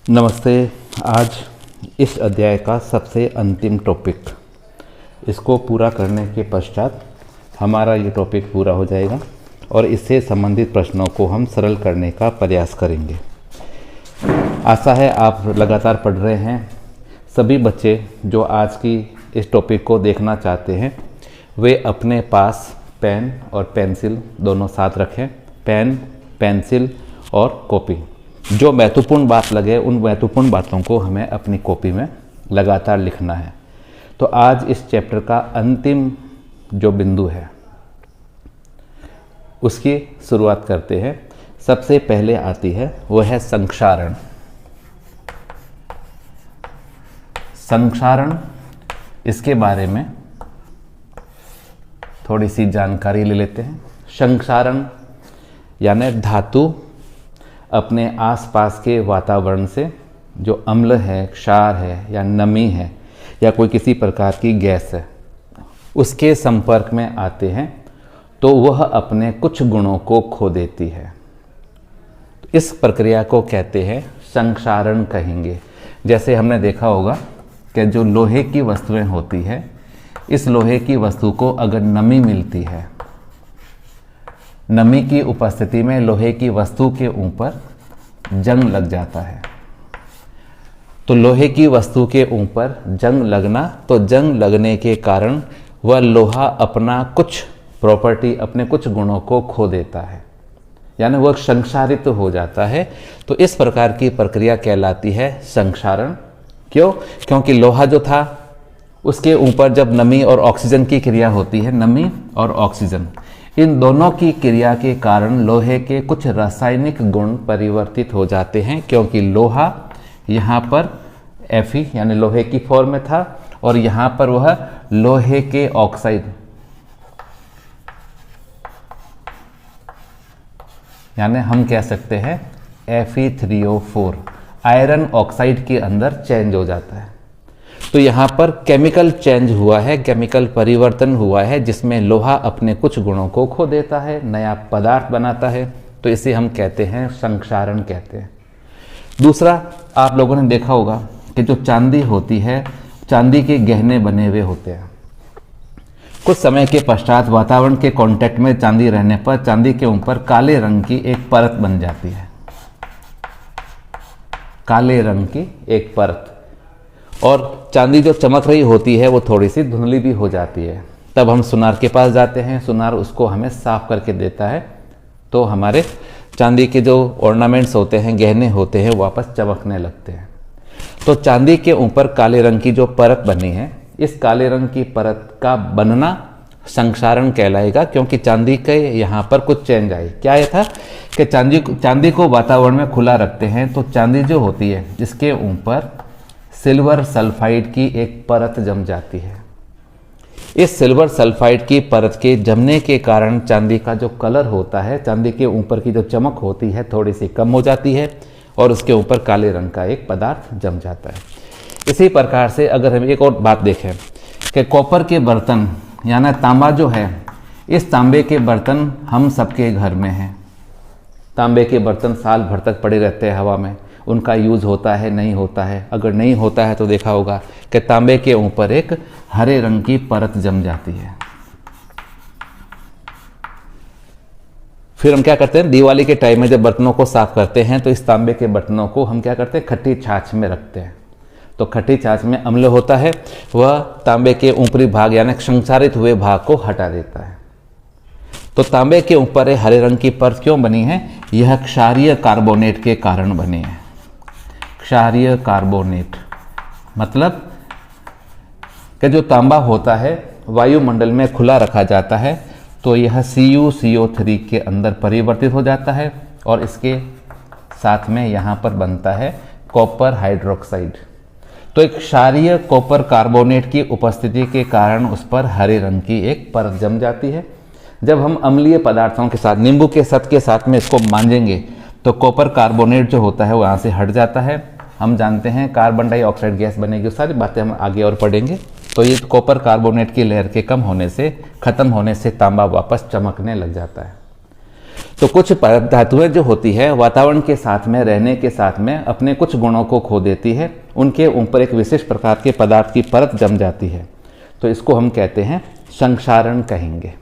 नमस्ते। आज इस अध्याय का सबसे अंतिम टॉपिक, इसको पूरा करने के पश्चात हमारा ये टॉपिक पूरा हो जाएगा और इससे संबंधित प्रश्नों को हम सरल करने का प्रयास करेंगे। आशा है आप लगातार पढ़ रहे हैं। सभी बच्चे जो आज की इस टॉपिक को देखना चाहते हैं वे अपने पास पेन और पेंसिल दोनों साथ रखें। पेन, पेंसिल और कॉपी। जो महत्वपूर्ण बात लगे उन महत्वपूर्ण बातों को हमें अपनी कॉपी में लगातार लिखना है। तो आज इस चैप्टर का अंतिम जो बिंदु है उसकी शुरुआत करते हैं। सबसे पहले आती है वह है संक्षारण। संक्षारण, इसके बारे में थोड़ी सी जानकारी ले लेते हैं। संक्षारण यानी धातु अपने आसपास के वातावरण से जो अम्ल है, क्षार है या नमी है या कोई किसी प्रकार की गैस है उसके संपर्क में आते हैं तो वह अपने कुछ गुणों को खो देती है। इस प्रक्रिया को कहते हैं संक्षारण कहेंगे। जैसे हमने देखा होगा कि जो लोहे की वस्तुएं होती है, इस लोहे की वस्तु को अगर नमी मिलती है, नमी की उपस्थिति में लोहे की वस्तु के ऊपर जंग लग जाता है। तो लोहे की वस्तु के ऊपर जंग लगना, तो जंग लगने के कारण वह लोहा अपना कुछ प्रॉपर्टी, अपने कुछ गुणों को खो देता है, यानी वह संक्षारित हो जाता है। तो इस प्रकार की प्रक्रिया कहलाती है संक्षारण। क्यों? क्योंकि लोहा जो था उसके ऊपर जब नमी और ऑक्सीजन की क्रिया होती है, नमी और ऑक्सीजन, इन दोनों की क्रिया के कारण लोहे के कुछ रासायनिक गुण परिवर्तित हो जाते हैं। क्योंकि लोहा यहाँ पर Fe यानी लोहे की फॉर्म में था और यहाँ पर वह लोहे के ऑक्साइड यानी हम कह सकते हैं Fe3O4 आयरन ऑक्साइड के अंदर चेंज हो जाता है। तो यहाँ पर केमिकल चेंज हुआ है, केमिकल परिवर्तन हुआ है जिसमें लोहा अपने कुछ गुणों को खो देता है, नया पदार्थ बनाता है। तो इसे हम कहते हैं संक्षारण कहते हैं। दूसरा, आप लोगों ने देखा होगा कि जो चांदी होती है, चांदी के गहने बने हुए होते हैं। कुछ समय के पश्चात वातावरण के कांटेक्ट में चांदी रहने पर चांदी के ऊपर काले रंग की एक परत बन जाती है, काले रंग की एक परत। और चांदी जो चमक रही होती है वो थोड़ी सी धुंधली भी हो जाती है। तब हम सुनार के पास जाते हैं, सुनार उसको हमें साफ करके देता है, तो हमारे चांदी के जो ऑर्नामेंट्स होते हैं, गहने होते हैं, वापस चमकने लगते हैं। तो चांदी के ऊपर काले रंग की जो परत बनी है, इस काले रंग की परत का बनना संक्षारण कहलाएगा। क्योंकि चांदी के यहाँ पर कुछ चेंज आई। क्या ये था कि चांदी को वातावरण में खुला रखते हैं तो चांदी जो होती है इसके ऊपर सिल्वर सल्फाइड की एक परत जम जाती है। इस सिल्वर सल्फाइड की परत के जमने के कारण चांदी का जो कलर होता है, चांदी के ऊपर की जो चमक होती है थोड़ी सी कम हो जाती है और उसके ऊपर काले रंग का एक पदार्थ जम जाता है। इसी प्रकार से अगर हम एक और बात देखें कि कॉपर के बर्तन यानी तांबा जो है, इस तांबे के बर्तन हम सबके घर में हैं। तांबे के बर्तन साल भर तक पड़े रहते हैं हवा में, उनका यूज़ होता है, नहीं होता है। अगर नहीं होता है तो देखा होगा कि तांबे के ऊपर एक हरे रंग की परत जम जाती है। फिर हम क्या करते हैं, दिवाली के टाइम में जब बर्तनों को साफ करते हैं तो इस तांबे के बर्तनों को हम क्या करते हैं, खट्टी छाछ में रखते हैं। तो खट्टी छाछ में अम्ल होता है, वह तांबे के ऊपरी भाग यानी संक्षारित हुए भाग को हटा देता है। तो तांबे के ऊपर हरे रंग की परत क्यों बनी है? यह क्षारीय कार्बोनेट के कारण बनी है। क्षारीय कार्बोनेट मतलब कि जो तांबा होता है वायुमंडल में खुला रखा जाता है तो यह CuCO3 के अंदर परिवर्तित हो जाता है और इसके साथ में यहाँ पर बनता है कॉपर हाइड्रोक्साइड। तो एक क्षारीय कॉपर कार्बोनेट की उपस्थिति के कारण उस पर हरे रंग की एक परत जम जाती है। जब हम अम्लीय पदार्थों के साथ, नींबू के सत के साथ में इसको मांजेंगे तो कॉपर कार्बोनेट जो होता है वो यहाँ से हट जाता है। हम जानते हैं कार्बन डाइऑक्साइड गैस बनेगी, सारी बातें हम आगे और पढ़ेंगे। तो ये कॉपर कार्बोनेट की लेयर के कम होने से, खत्म होने से तांबा वापस चमकने लग जाता है। तो कुछ धातुएं जो होती है वातावरण के साथ में रहने के साथ में अपने कुछ गुणों को खो देती है, उनके ऊपर एक विशेष प्रकार के पदार्थ की परत जम जाती है, तो इसको हम कहते हैं संक्षारण कहेंगे।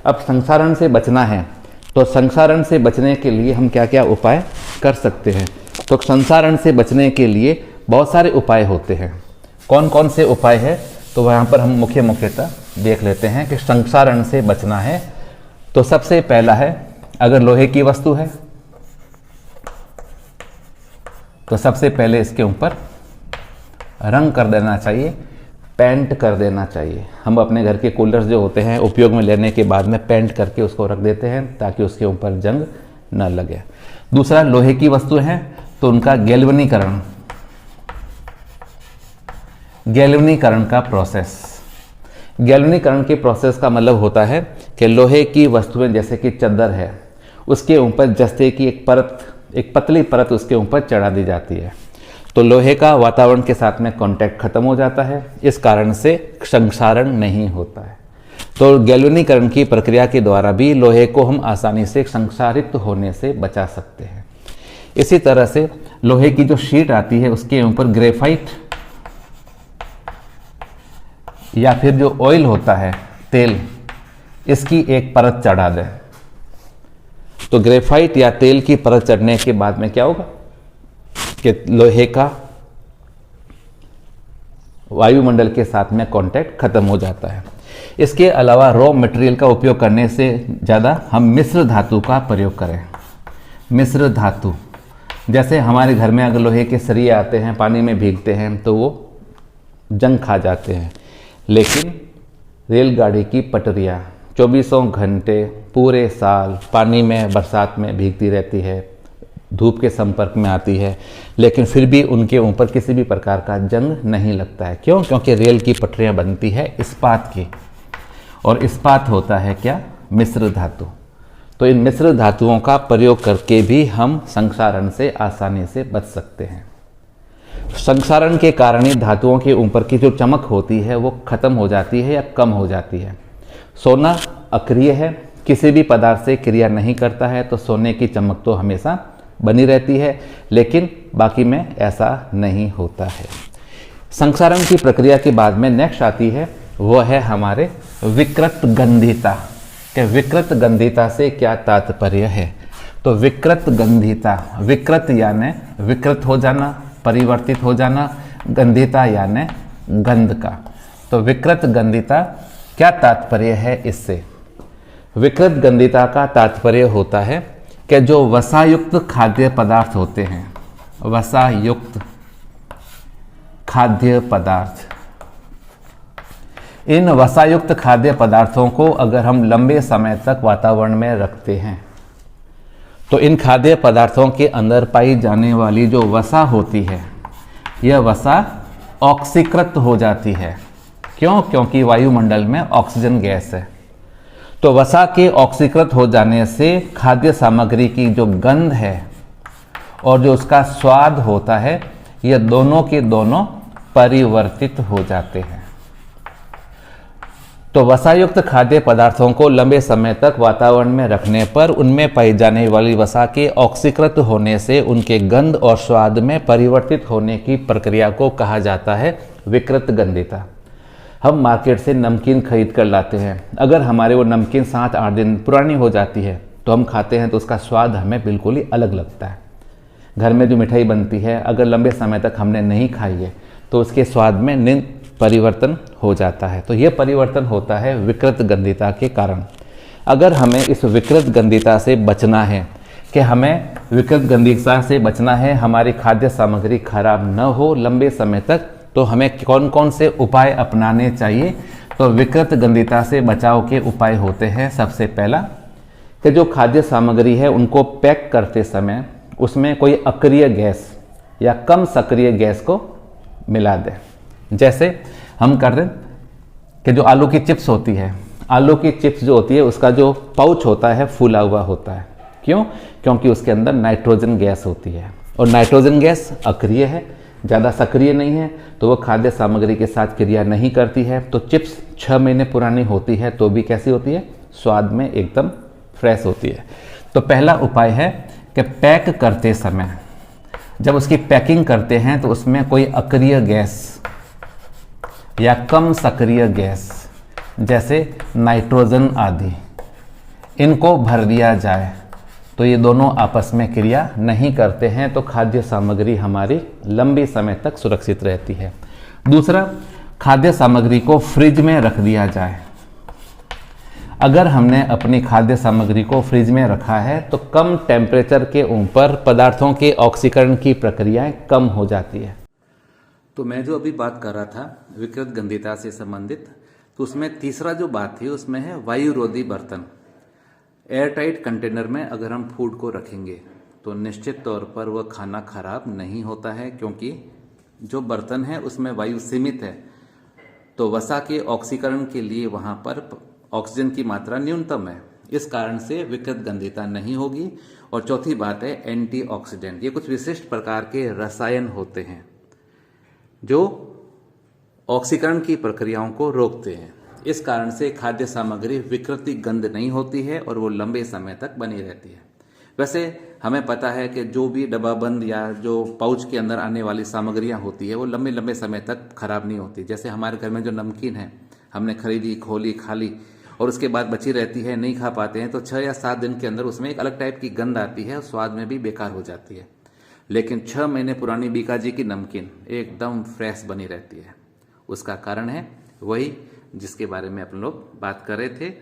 अब संक्षारण से बचना है, तो संक्षारण से बचने के लिए हम क्या क्या उपाय कर सकते हैं? तो संक्षारण से बचने के लिए बहुत सारे उपाय होते हैं। कौन कौन से उपाय है? तो वहाँ पर हम मुख्यतः देख लेते हैं कि संक्षारण से बचना है। तो सबसे पहला है, अगर लोहे की वस्तु है तो सबसे पहले इसके ऊपर रंग कर देना चाहिए, पेंट कर देना चाहिए। हम अपने घर के कूलर्स जो होते हैं उपयोग में लेने के बाद में पेंट करके उसको रख देते हैं ताकि उसके ऊपर जंग न लगे। दूसरा, लोहे की वस्तु है तो उनका गैल्वेनीकरण का प्रोसेस। गैल्वेनीकरण के प्रोसेस का मतलब होता है कि लोहे की वस्तुएं जैसे कि चादर है, उसके ऊपर जस्ते की एक पतली परत उसके ऊपर चढ़ा दी जाती है, तो लोहे का वातावरण के साथ में कांटेक्ट खत्म हो जाता है, इस कारण से संक्षारण नहीं होता है। तो गैल्वेनीकरण की प्रक्रिया के द्वारा भी लोहे को हम आसानी से संक्षारित होने से बचा सकते हैं। इसी तरह से लोहे की जो शीट आती है उसके ऊपर ग्रेफाइट या फिर जो ऑयल होता है, तेल, इसकी एक परत चढ़ा दें। तो ग्रेफाइट या तेल की परत चढ़ने के बाद में क्या होगा कि लोहे का वायुमंडल के साथ में कांटेक्ट खत्म हो जाता है। इसके अलावा रॉ मटेरियल का उपयोग करने से ज़्यादा हम मिश्र धातु का प्रयोग करें। मिश्र धातु, जैसे हमारे घर में अगर लोहे के सरिये आते हैं, पानी में भीगते हैं तो वो जंग खा जाते हैं, लेकिन रेलगाड़ी की पटरियाँ 24 घंटे पूरे साल पानी में, बरसात में भीगती रहती है, धूप के संपर्क में आती है, लेकिन फिर भी उनके ऊपर किसी भी प्रकार का जंग नहीं लगता है। क्यों? क्योंकि रेल की पटरियाँ बनती है इस्पात की, और इस्पात होता है क्या? मिश्र धातु। तो इन मिश्र धातुओं का प्रयोग करके भी हम संक्षारण से आसानी से बच सकते हैं। संक्षारण के कारण ही धातुओं के ऊपर की जो चमक होती है वो खत्म हो जाती है या कम हो जाती है। सोना अक्रिय है, किसी भी पदार्थ से क्रिया नहीं करता है, तो सोने की चमक तो हमेशा बनी रहती है, लेकिन बाकी में ऐसा नहीं होता है। संक्षारण की प्रक्रिया के बाद में नेक्स्ट आती है, वो है हमारे विकृत गंधिता। कि विकृत गंधिता से क्या तात्पर्य है? तो विकृत गंधिता, विकृत यानी विकृत हो जाना, परिवर्तित हो जाना, गंधिता यानी गंध का। तो विकृत गंधिता क्या तात्पर्य है इससे? विकृत गंधिता का तात्पर्य होता है कि जो वसायुक्त खाद्य पदार्थ होते हैं, वसायुक्त खाद्य पदार्थ, इन वसायुक्त खाद्य पदार्थों को अगर हम लंबे समय तक वातावरण में रखते हैं तो इन खाद्य पदार्थों के अंदर पाई जाने वाली जो वसा होती है, यह वसा ऑक्सीकृत हो जाती है। क्यों? क्योंकि वायुमंडल में ऑक्सीजन गैस है। तो वसा के ऑक्सीकृत हो जाने से खाद्य सामग्री की जो गंध है और जो उसका स्वाद होता है, ये दोनों के दोनों परिवर्तित हो जाते हैं। तो वसायुक्त खाद्य पदार्थों को लंबे समय तक वातावरण में रखने पर उनमें पाई जाने वाली वसा के ऑक्सीकृत होने से उनके गंध और स्वाद में परिवर्तित होने की प्रक्रिया को कहा जाता है विकृत गंधिता। हम मार्केट से नमकीन खरीद कर लाते हैं, अगर हमारे वो नमकीन 7-8 दिन पुरानी हो जाती है तो हम खाते हैं तो उसका स्वाद हमें बिल्कुल ही अलग लगता है। घर में जो मिठाई बनती है अगर लंबे समय तक हमने नहीं खाई है तो उसके स्वाद में परिवर्तन हो जाता है। तो यह परिवर्तन होता है विकृत गंधिता के कारण। अगर हमें इस विकृत गंधिता से बचना है, कि हमें विकृत गंधिता से बचना है, हमारी खाद्य सामग्री खराब न हो लंबे समय तक, तो हमें कौन कौन से उपाय अपनाने चाहिए? तो विकृत गंधिता से बचाव के उपाय होते हैं, सबसे पहला कि जो खाद्य सामग्री है उनको पैक करते समय उसमें कोई अक्रिय गैस या कम सक्रिय गैस को मिला दें। जैसे हम कर दें कि जो आलू की चिप्स होती है, आलू की चिप्स जो होती है उसका जो पाउच होता है फूला हुआ होता है। क्यों? क्योंकि उसके अंदर नाइट्रोजन गैस होती है, और नाइट्रोजन गैस अक्रिय है, ज़्यादा सक्रिय नहीं है, तो वो खाद्य सामग्री के साथ क्रिया नहीं करती है। तो चिप्स 6 महीने पुरानी होती है तो भी कैसी होती है? स्वाद में एकदम फ्रेश होती है। तो पहला उपाय है कि पैक करते समय जब उसकी पैकिंग करते हैं तो उसमें कोई अक्रिय गैस या कम सक्रिय गैस जैसे नाइट्रोजन आदि इनको भर दिया जाए। तो ये दोनों आपस में क्रिया नहीं करते हैं तो खाद्य सामग्री हमारी लंबे समय तक सुरक्षित रहती है। दूसरा, खाद्य सामग्री को फ्रिज में रख दिया जाए। अगर हमने अपनी खाद्य सामग्री को फ्रिज में रखा है तो कम टेम्परेचर के ऊपर पदार्थों के ऑक्सीकरण की प्रक्रियाएं कम हो जाती है। तो मैं जो अभी बात कर रहा था विकृत गंधिता से संबंधित, तो उसमें तीसरा जो बात थी उसमें है वायुरोधी बर्तन। एयरटाइट कंटेनर में अगर हम फूड को रखेंगे तो निश्चित तौर पर वह खाना खराब नहीं होता है, क्योंकि जो बर्तन है उसमें वायु सीमित है, तो वसा के ऑक्सीकरण के लिए वहां पर ऑक्सीजन की मात्रा न्यूनतम है। इस कारण से विकृत गंधिता नहीं होगी। और चौथी बात है एंटीऑक्सीडेंट। ये कुछ विशिष्ट प्रकार के रसायन होते हैं जो ऑक्सीकरण की प्रक्रियाओं को रोकते हैं। इस कारण से खाद्य सामग्री विकृति गंध नहीं होती है और वो लंबे समय तक बनी रहती है। वैसे हमें पता है कि जो भी डब्बाबंद या जो पाउच के अंदर आने वाली सामग्रियां होती है वो लंबे लंबे समय तक खराब नहीं होती। जैसे हमारे घर में जो नमकीन है, हमने खरीदी, खोली, खा ली और उसके बाद बची रहती है, नहीं खा पाते हैं, तो 6 या 7 दिन के अंदर उसमें एक अलग टाइप की गंध आती है और स्वाद में भी बेकार हो जाती है। लेकिन 6 महीने पुरानी बीकाजी की नमकीन एकदम फ्रेश बनी रहती है। उसका कारण है वही जिसके बारे में अपन लोग बात कर रहे थे।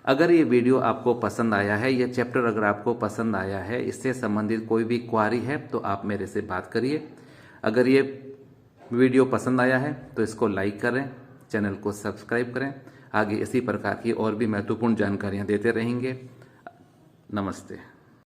अगर ये वीडियो आपको पसंद आया है, ये चैप्टर अगर आपको पसंद आया है, इससे संबंधित कोई भी क्वारी है तो आप मेरे से बात करिए। अगर ये वीडियो पसंद आया है तो इसको लाइक करें, चैनल को सब्सक्राइब करें। आगे इसी प्रकार की और भी महत्वपूर्ण जानकारियां देते रहेंगे। नमस्ते।